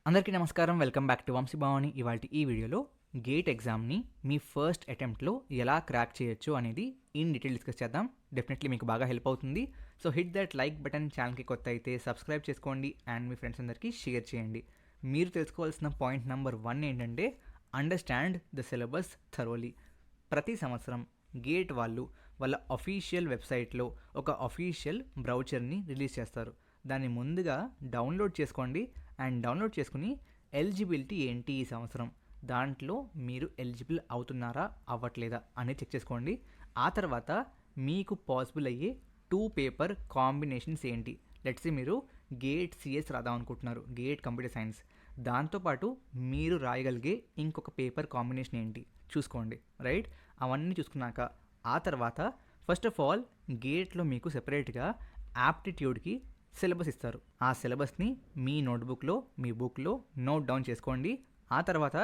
అందరికీ నమస్కారం. Welcome back to Vamshi Bhavani. ఇవాల్టి ఈ వీడియోలో గేట్ ఎగ్జామ్ని మీ ఫస్ట్ అటెంప్ట్లో ఎలా క్రాక్ చేయొచ్చు అనేది ఇన్ డీటెయిల్ డిస్కస్ చేద్దాం. డెఫినెట్లీ మీకు బాగా హెల్ప్ అవుతుంది. So hit that like button. ఛానల్కి కొత్త అయితే సబ్స్క్రైబ్ చేసుకోండి అండ్ మీ ఫ్రెండ్స్ అందరికీ షేర్ చేయండి. మీరు తెలుసుకోవాల్సిన పాయింట్ నెంబర్ 1 ఏంటంటే అండర్స్టాండ్ ద సిలబస్ థరోలీ. ప్రతి సంవత్సరం గేట్ వాళ్ళు వాళ్ళ అఫీషియల్ వెబ్సైట్లో ఒక అఫీషియల్ బ్రౌచర్ని రిలీజ్ చేస్తారు. దాన్ని ముందుగా డౌన్లోడ్ చేసుకోండి అండ్ డౌన్లోడ్ చేసుకుని ఎలిజిబిలిటీ ఏంటి ఈ సంవత్సరం, దాంట్లో మీరు ఎలిజిబుల్ అవుతున్నారా అవ్వట్లేదా అనేది చెక్ చేసుకోండి. ఆ తర్వాత మీకు పాసిబుల్ అయ్యే 2 పేపర్ కాంబినేషన్స్ ఏంటి. లెట్స్ మీరు గేట్ సిఎస్ రాద్దాం అనుకుంటున్నారు, గేట్ కంప్యూటర్ సైన్స్, దాంతోపాటు మీరు రాయగలిగే ఇంకొక పేపర్ కాంబినేషన్ ఏంటి చూసుకోండి. రైట్, అవన్నీ చూసుకున్నాక ఆ తర్వాత ఫస్ట్ ఆఫ్ ఆల్ గేట్లో మీకు సెపరేట్గా యాప్టిట్యూడ్కి సిలబస్ ఇస్తారు. ఆ సిలబస్ని మీ నోట్బుక్లో మీ బుక్లో నోట్ డౌన్ చేసుకోండి. ఆ తర్వాత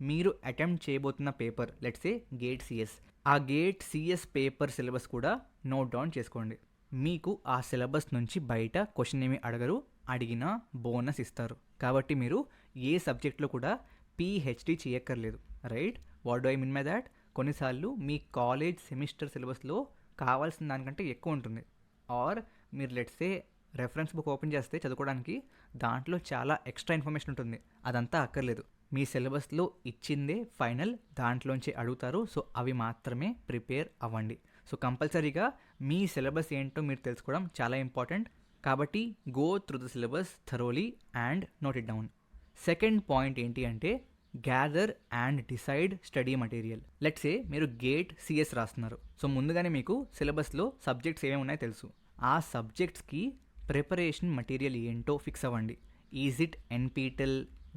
మీరు అటెంప్ట్ చేయబోతున్న paper let's say gate CS, ఆ గేట్ సిఎస్ పేపర్ సిలబస్ కూడా నోట్ డౌన్ చేసుకోండి. మీకు ఆ సిలబస్ నుంచి బయట క్వశ్చన్ ఏమి అడగరు, అడిగినా బోనస్ ఇస్తారు. కాబట్టి మీరు ఏ సబ్జెక్ట్లో కూడా పిహెచ్డి చేయక్కర్లేదు. Right, what do I mean by that? కొన్నిసార్లు మీ కాలేజ్ సెమిస్టర్ సిలబస్లో కావాల్సిన దానికంటే ఎక్కువ ఉంటుంది. ఆర్ మీరు let's say reference book open చేస్తే చదువుకోవడానికి దాంట్లో చాలా ఎక్స్ట్రా ఇన్ఫర్మేషన్ ఉంటుంది. అదంతా అక్కర్లేదు, మీ సిలబస్లో ఇచ్చిందే ఫైనల్, దాంట్లోంచి అడుగుతారు. సో అవి మాత్రమే ప్రిపేర్ అవ్వండి. సో కంపల్సరీగా మీ సిలబస్ ఏంటో మీరు తెలుసుకోవడం చాలా ఇంపార్టెంట్. కాబట్టి go through the syllabus thoroughly and note it down. Second point ఏంటి అంటే gather and decide study material. Let's say మీరు గేట్ సిఎస్ రాస్తున్నారు. సో ముందుగానే మీకు సిలబస్లో సబ్జెక్ట్స్ ఏమేమి ఉన్నాయో తెలుసు. ఆ సబ్జెక్ట్స్కి ప్రిపరేషన్ మటీరియల్ ఏంటో ఫిక్స్ అవ్వండి. Is it NPTEL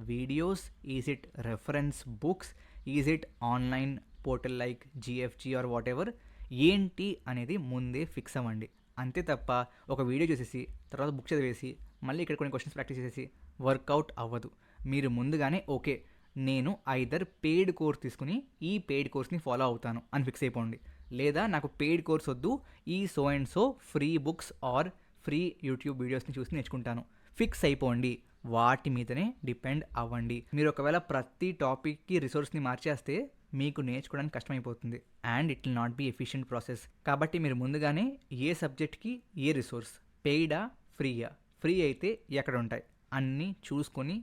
videos, is it reference books, is it online portal like GFG or whatever, ఏంటి అనేది ముందే ఫిక్స్ అవ్వండి. అంతే తప్ప ఒక వీడియో చూసేసి తర్వాత బుక్ చదివేసి మళ్ళీ ఇక్కడ కొన్ని క్వశ్చన్స్ ప్రాక్టీస్ చేసేసి వర్కౌట్ అవ్వదు. మీరు ముందుగానే ఓకే నేను ఐదర్ పెయిడ్ కోర్స్ తీసుకుని ఈ పెయిడ్ కోర్స్ని ఫాలో అవుతాను అని ఫిక్స్ అయిపోండి. లేదా నాకు పెయిడ్ కోర్స్ వద్దు, ఈ so and so free books or free YouTube వీడియోస్ని చూసి నేర్చుకుంటాను, ఫిక్స్ అయిపోండి. వాటి మీదనే డిపెండ్ అవ్వండి. మీరు ఒకవేళ ప్రతి టాపిక్కి రిసోర్స్ని మార్చేస్తే మీకు నేర్చుకోవడానికి కష్టమైపోతుంది and it will not be efficient process. కాబట్టి మీరు ముందుగానే ఏ సబ్జెక్ట్కి ఏ రిసోర్స్, పెయిడా ఫ్రీయా, ఫ్రీ అయితే ఎక్కడ ఉంటాయి అన్నీ చూసుకొని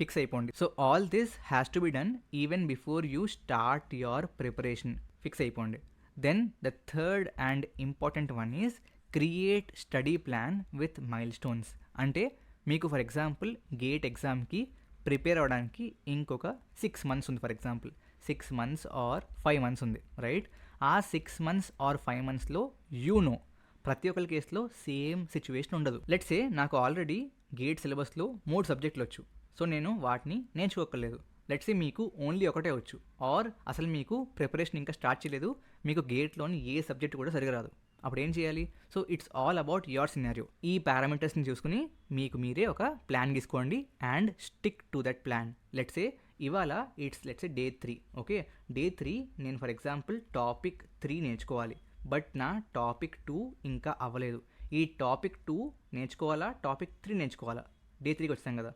ఫిక్స్ అయిపోండి. So all this has to be done even before you start your preparation. Fix అయిపోండి. Then the third and important one is create study plan with milestones. అంటే మీకు ఫర్ ఎగ్జాంపుల్ గేట్ ఎగ్జామ్కి prepare అవ్వడానికి ఇంకొక 6 months ఉంది. For example 6 months or 5 months ఉంది. Right, ఆ 6 months or 5 monthsలో ప్రతి ఒక్కరి కేసులో సేమ్ సిచ్యువేషన్ ఉండదు. లెట్స్ సే నాకు ఆల్రెడీ గేట్ సిలబస్లో 3 సబ్జెక్టులు వచ్చు. సో నేను వాటిని నేర్చుకోక్కర్లేదు. లెట్స్ సే మీకు ఓన్లీ ఒకటే వచ్చు, ఆర్ అసలు మీకు ప్రిపరేషన్ ఇంకా స్టార్ట్ చేయలేదు, మీకు గేట్లోని ఏ సబ్జెక్ట్ కూడా సరిగా రాదు. అప్పుడు ఏం చేయాలి? So it's all about your scenario. ఈ పారామీటర్స్ని చూసుకుని మీకు మీరే ఒక ప్లాన్ గీసుకోండి and stick to that plan. Let's say ఇవాళ let's say day 3. Okay, day 3 నేను ఫర్ ఎగ్జాంపుల్ టాపిక్ 3 నేర్చుకోవాలి, బట్ నా టాపిక్ 2 ఇంకా అవ్వలేదు. ఈ టాపిక్ 2 నేర్చుకోవాలా, టాపిక్ 3 నేర్చుకోవాలా? డే 3కి వచ్చాం కదా.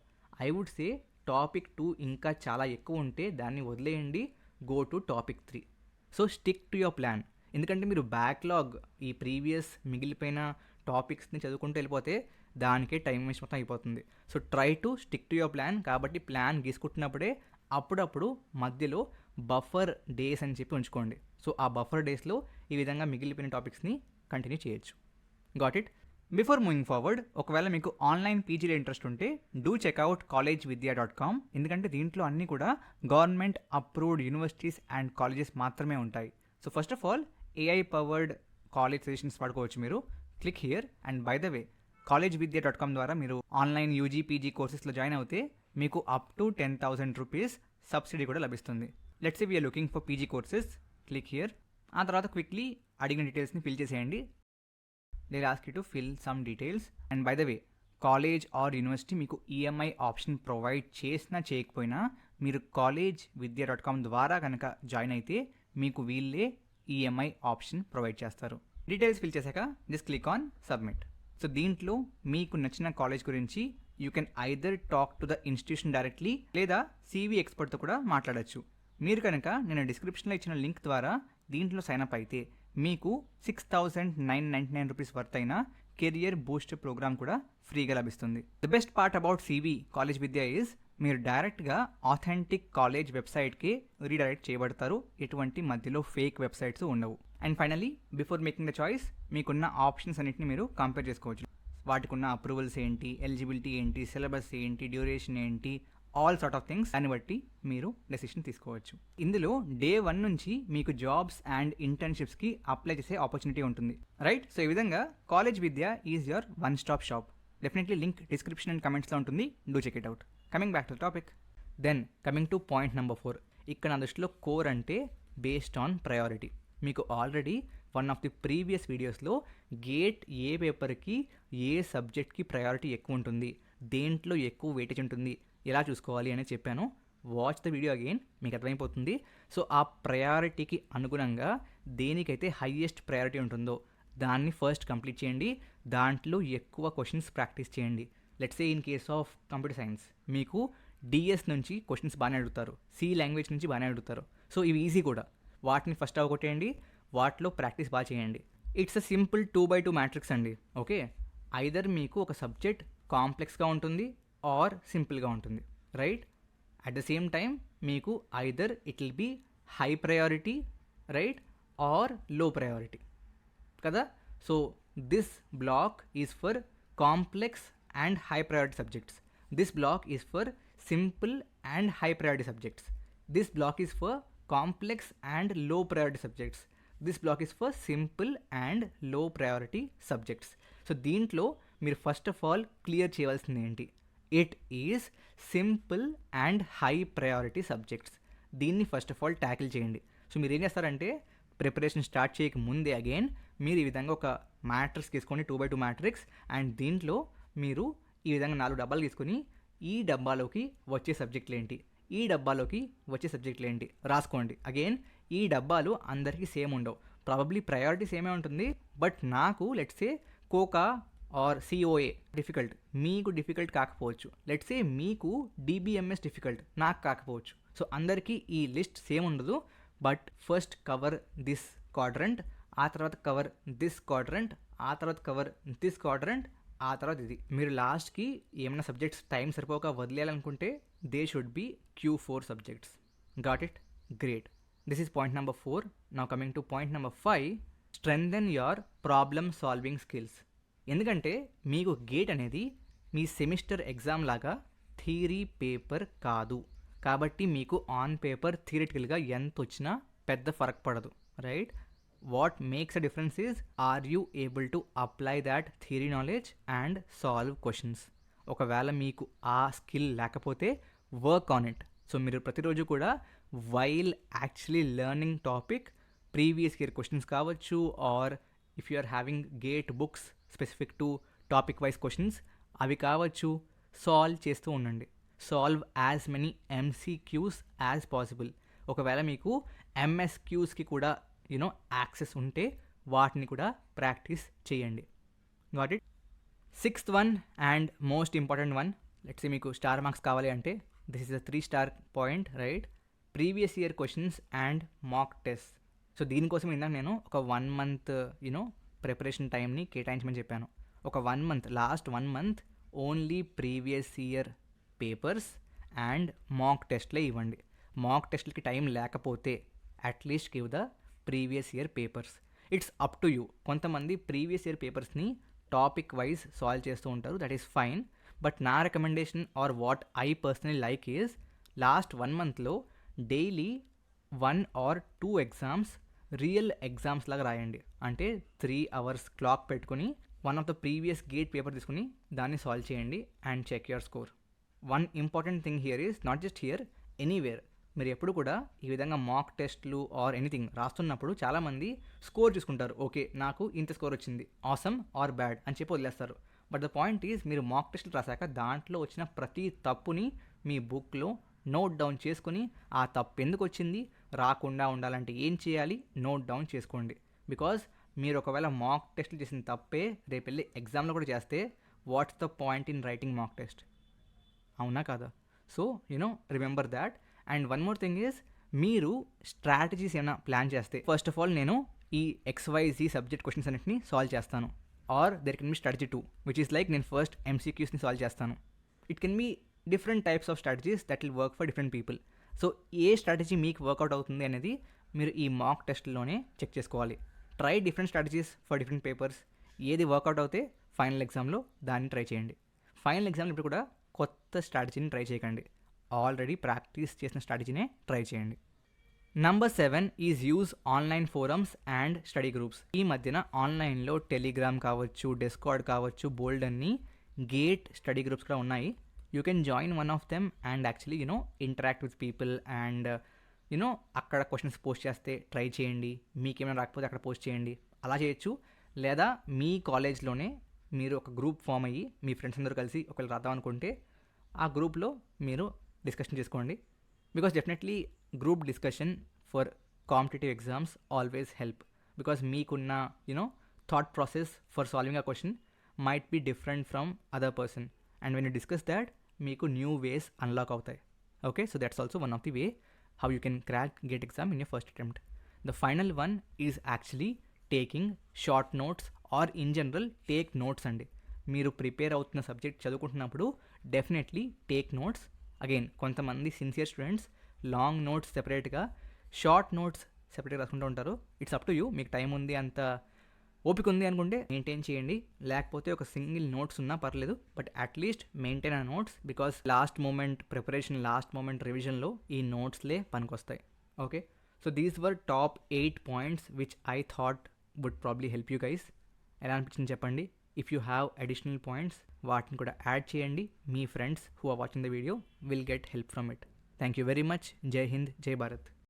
ఐ వుడ్ సే టాపిక్ 2 ఇంకా చాలా ఎక్కువ ఉంటే దాన్ని వదిలేయండి, go to topic 3. So stick to your plan. ఎందుకంటే మీరు బ్యాక్లాగ్ ఈ ప్రీవియస్ మిగిలిపోయిన టాపిక్స్ని చదువుకుంటూ వెళ్ళిపోతే దానికే టైం వేస్ట్ మొత్తం అయిపోతుంది. So try to stick to your plan. కాబట్టి ప్లాన్ గీసుకుంటున్నప్పుడే అప్పుడప్పుడు మధ్యలో బఫర్ డేస్ అని చెప్పి ఉంచుకోండి. సో ఆ బఫర్ డేస్లో ఈ విధంగా మిగిలిపోయిన టాపిక్స్ని కంటిన్యూ చేయొచ్చు. Got it? Before moving forward, ఒకవేళ మీకు ఆన్లైన్ పీజీలో ఇంట్రెస్ట్ ఉంటే డూ చెక్అవుట్ collegevidya.com. ఎందుకంటే దీంట్లో అన్నీ కూడా government approved universities and colleges మాత్రమే ఉంటాయి. So first of all AI powered college suggestions పడుకోవచ్చు మీరు. Click here. And by the way collegevidya.com ద్వారా మీరు ఆన్లైన్ యూజీ పీజీ కోర్సెస్లో జాయిన్ అవుతే మీకు అప్ టు 10,000 రూపీస్ సబ్సిడీ కూడా లభిస్తుంది. Let's say we're looking for PG courses. Click here. ఆ తర్వాత క్విక్లీ అడిగిన డీటెయిల్స్ని ఫిల్ చేసేయండి. They ask you to fill some details. And by the way college are university మీకు ఈఎంఐ ఆప్షన్ ప్రొవైడ్ చేసినా చేయకపోయినా మీరు collegevidya.com ద్వారా కనుక జాయిన్ అయితే మీకు వీళ్ళే ఈఎంఐ ఆప్షన్ ప్రొవైడ్ చేస్తారు. డీటెయిల్స్ ఫిల్ చేశాక just click on submit. So దీంట్లో మీకు నచ్చిన కాలేజ్ గురించి you can either talk to the institution directly లేదా CV ఎక్స్పర్ట్తో కూడా మాట్లాడచ్చు. మీరు కనుక నేను డిస్క్రిప్షన్లో ఇచ్చిన లింక్ ద్వారా దీంట్లో సైన్అప్ అయితే మీకు 6,999 రూపీస్ వర్త్ అయిన కెరియర్ బూస్ట్ ప్రోగ్రామ్ కూడా ఫ్రీగా లభిస్తుంది. The best part about CV college Vidya is మీరు డైరెక్ట్గా ఆథెంటిక్ కాలేజ్ వెబ్సైట్కి రీడైరెక్ట్ చేయబడతారు. ఎటువంటి మధ్యలో ఫేక్ వెబ్సైట్స్ ఉండవు. And finally before making the choice మీకున్న ఆప్షన్స్ అన్నిటిని మీరు కంపేర్ చేసుకోవచ్చు. వాటికి ఉన్న అప్రూవల్స్ ఏంటి, ఎలిజిబిలిటీ ఏంటి, సిలబస్ ఏంటి, డ్యూరేషన్ ఏంటి, ఆల్ సార్ట్ ఆఫ్ థింగ్స్. దాన్ని బట్టి మీరు డెసిషన్ తీసుకోవచ్చు. ఇందులో Day 1 నుంచి మీకు జాబ్స్ అండ్ ఇంటర్న్షిప్స్కి అప్లై చేసే ఆపర్చునిటీ ఉంటుంది, రైట్? సో ఈ విధంగా college Vidya is your one stop shop. Definitely link description and కమెంట్స్లో ఉంటుంది. Do check it out. Coming back to the topic. Then coming to point number 4. ఇక్కడ నా దృష్టిలో కోర్ అంటే బేస్డ్ ఆన్ ప్రయారిటీ. మీకు already one of the previous వీడియోస్లో GATE ఏ పేపర్కి ఏ సబ్జెక్ట్కి ప్రయారిటీ ఎక్కువ ఉంటుంది, దేంట్లో ఎక్కువ వెయిటేజ్ ఉంటుంది, ఎలా చూసుకోవాలి అని చెప్పాను. వాచ్ ద వీడియో అగైన్, మీకు అర్థమైపోతుంది. సో ఆ ప్రయారిటీకి అనుగుణంగా దేనికైతే హైయెస్ట్ ప్రయారిటీ ఉంటుందో దాన్ని ఫస్ట్ కంప్లీట్ చేయండి. దాంట్లో ఎక్కువ క్వశ్చన్స్ ప్రాక్టీస్ చేయండి. Let's say in case of computer science మీకు DS నుంచి క్వశ్చన్స్ బాగానే అడుగుతారు, C లాంగ్వేజ్ నుంచి బాగానే అడుగుతారు. సో ఇవి ఈజీ కూడా. వాటిని ఫస్ట్ అవగొట్టేయండి, వాటిలో ప్రాక్టీస్ బాగా చేయండి. It's a simple 2x2 matrix అండి. ఓకే, ఐదర్ మీకు ఒక సబ్జెక్ట్ కాంప్లెక్స్గా ఉంటుంది ఆర్ సింపుల్గా ఉంటుంది, right? At the same time మీకు either it will be high priority, right, or low priority కదా. So this block is for complex and high priority subjects. This block is for simple and high priority subjects. This block is for complex and low priority subjects. This block is for simple and low priority subjects. So దీంట్లో మీరు first of all clear చేయవలసింది ఏంటి? It is simple and high priority subjects. దీన్ని first of all tackle చేయండి. So మీరు ఏం చేస్తారంటే preparation start చేయక ముందే అగైన్ మీరు ఈ విధంగా ఒక మ్యాట్రిక్స్ తీసుకోండి, 2x2 మ్యాట్రిక్స్. అండ్ దీంట్లో మీరు ఈ విధంగా 4 డబ్బాలు తీసుకొని ఈ డబ్బాలోకి వచ్చే సబ్జెక్టులు ఏంటి, ఈ డబ్బాలోకి వచ్చే సబ్జెక్టులు ఏంటి రాసుకోండి. అగైన్ ఈ డబ్బాలు అందరికీ సేమ్ ఉండవు, ప్రాబబ్లీ ప్రయారిటీ సేమే ఉంటుంది. బట్ నాకు లెట్స్ సే కోకా ఆర్ COA డిఫికల్ట్, మీకు డిఫికల్ట్ కాకపోవచ్చు. లెట్స్ సే మీకు DBMS డిఫికల్ట్, నాకు కాకపోవచ్చు. సో అందరికీ ఈ లిస్ట్ సేమ్ ఉండదు. But first cover this quadrant, ఆ తర్వాత కవర్ దిస్ క్వాడ్రంట్, ఆ తర్వాత కవర్ దిస్ క్వాడ్రంట్, ఆ తర్వాత ఇది. మీరు లాస్ట్కి ఏమైనా సబ్జెక్ట్స్ టైం సరిపోక వదిలేయాలనుకుంటే they should be Q4 subjects. Got it? Great. This is point number 4. Now coming to point number 5. Strengthen your problem solving skills. ఎందుకంటే మీకు గేట్ అనేది మీ సెమిస్టర్ ఎగ్జామ్ లాగా థియరీ పేపర్ కాదు. కాబట్టి మీకు ఆన్ పేపర్ థియరిటికల్గా ఎంత వచ్చినా పెద్ద ఫరక్ పడదు, right? What makes a difference is, are you able to apply that theory knowledge and solve questions? ఒకవేళ మీకు ఆ స్కిల్ లేకపోతే వర్క్ ఆన్ ఇట్. సో మీరు ప్రతిరోజు కూడా while actually learning topic, previous year questions కావచ్చు, or if you are having GATE books specific to topic wise questions అవి కావచ్చు, సాల్వ్ చేస్తూ ఉండండి. Solve as many MCQs as possible. ఒకవేళ మీకు MSQsకి కూడా యాక్సెస్ ఉంటే వాటిని కూడా ప్రాక్టీస్ చేయండి. Got it? 6th one and most important one. Let's say మీకు స్టార్ మార్క్స్ కావాలి అంటే this is a 3 star point, right? Previous year questions and mock test. So దీనికోసం ఇందాక నేను ఒక 1 month ప్రిపరేషన్ టైంని కేటాయించమని చెప్పాను. ఒక 1 month, last 1 month only previous year papers and mock టెస్ట్లే ఇవ్వండి. మాక్ టెస్ట్లకి టైం లేకపోతే at least give the previous year papers. It's up to you. కొంతమంది ప్రీవియస్ ఇయర్ పేపర్స్ని టాపిక్ వైజ్ సాల్వ్ చేస్తూ ఉంటారు, దట్ ఈస్ ఫైన్. బట్ నా recommendation or what I personally like is last 1 monthలో daily 1 or 2 exams real exams లాగా రాయండి. అంటే 3 hours clock పెట్టుకుని one of the previous GATE paper తీసుకుని దాన్ని సాల్వ్ చేయండి and check your score. One important thing here is not just here, anywhere. మీరు ఎప్పుడు కూడా ఈ విధంగా మాక్ టెస్ట్లు ఆర్ ఎనీథింగ్ రాస్తున్నప్పుడు చాలామంది స్కోర్ చూసుకుంటారు. ఓకే, నాకు ఇంత స్కోర్ వచ్చింది, ఆసమ్ ఆర్ బ్యాడ్ అని చెప్పి వదిలేస్తారు. బట్ ద పాయింట్ ఈజ్ మీరు మాక్ టెస్ట్లు రాశాక దాంట్లో వచ్చిన ప్రతి తప్పుని మీ బుక్లో నోట్ డౌన్ చేసుకుని ఆ తప్పు ఎందుకు వచ్చింది, రాకుండా ఉండాలంటే ఏం చేయాలి నోట్ డౌన్ చేసుకోండి. బికాజ్ మీరు ఒకవేళ మాక్ టెస్ట్లు చేసిన తప్పే రేపు వెళ్ళి ఎగ్జామ్లో కూడా చేస్తే what's the point in writing mock test? అవునా కాదా? So remember that. And one more thing is, మీరు స్ట్రాటజీస్ ఏమైనా ప్లాన్ చేస్తే, ఫస్ట్ ఆఫ్ ఆల్ నేను ఈ XYZ సబ్జెక్ట్ క్వశ్చన్స్ అన్నిటిని సాల్వ్ చేస్తాను. Or there can be strategy 2, which is like నేను ఫస్ట్ MCQస్ని సాల్వ్ చేస్తాను. It can be different types of strategies that will work for different people. So ఏ strategy మీకు work out అవుతుంది అనేది మీరు ఈ మాక్ టెస్ట్లోనే చెక్ చేసుకోవాలి. Try different strategies for different papers. ఏది వర్కౌట్ అవుతే ఫైనల్ ఎగ్జామ్లో దాన్ని ట్రై చేయండి. ఫైనల్ ఎగ్జామ్లో ఇప్పుడు కూడా కొత్త స్ట్రాటజీని ట్రై చేయకండి. ఆల్రెడీ ప్రాక్టీస్ చేసిన స్ట్రాటజీనే ట్రై చేయండి. Number 7 is use online forums and study groups. ఈ మధ్యన ఆన్లైన్లో టెలిగ్రామ్ కావచ్చు, డిస్కార్డ్ కావచ్చు, బోల్డ్ అన్ని గేట్ స్టడీ గ్రూప్స్ కూడా ఉన్నాయి. You can join one of them and actually interact with people and అక్కడ క్వశ్చన్స్ పోస్ట్ చేస్తే ట్రై చేయండి. మీకేమైనా రాకపోతే అక్కడ పోస్ట్ చేయండి, అలా చేయొచ్చు. లేదా మీ కాలేజ్లోనే మీరు ఒక గ్రూప్ ఫామ్ అయ్యి మీ ఫ్రెండ్స్ అందరూ కలిసి ఒకవేళ రాద్దాం అనుకుంటే ఆ గ్రూప్లో మీరు డిస్కషన్ చేసుకోండి. Because definitely group discussion for competitive exams always help. Because మీకున్న thought process for solving a question might be different from other person, and when you discuss that మీకు న్యూ వేస్ అన్లాక్ అవుతాయి. Okay, so that's also one of the way how you can crack GATE exam in your first attempt. The final one is actually taking short notes, or in general take notes అండి. మీరు prepare అవుతున్న subject చదువుకుంటున్నప్పుడు definitely take notes. Again కొంతమంది sincere students long notes సెపరేట్గా, short notes సెపరేట్గా రాసుకుంటూ ఉంటారు. It's up to you. మీకు టైం ఉంది, అంత ఓపిక ఉంది అనుకుంటే మెయింటైన్ చేయండి, లేకపోతే ఒక సింగిల్ నోట్స్ ఉన్నా పర్లేదు, బట్ అట్లీస్ట్ మెయింటైన్ ఆ notes. Because last moment preparation, last moment రివిజన్లో ఈ నోట్స్లే పనికొస్తాయి. Okay, so these were top 8 points which I thought would probably help you guys. ఎలా అనిపించింది చెప్పండి. If you have additional points వాటిని కూడా యాడ్ చేయండి. మీ friends who are watching the video will get help from it. Thank you very much. Jai Hind, జై భారత్.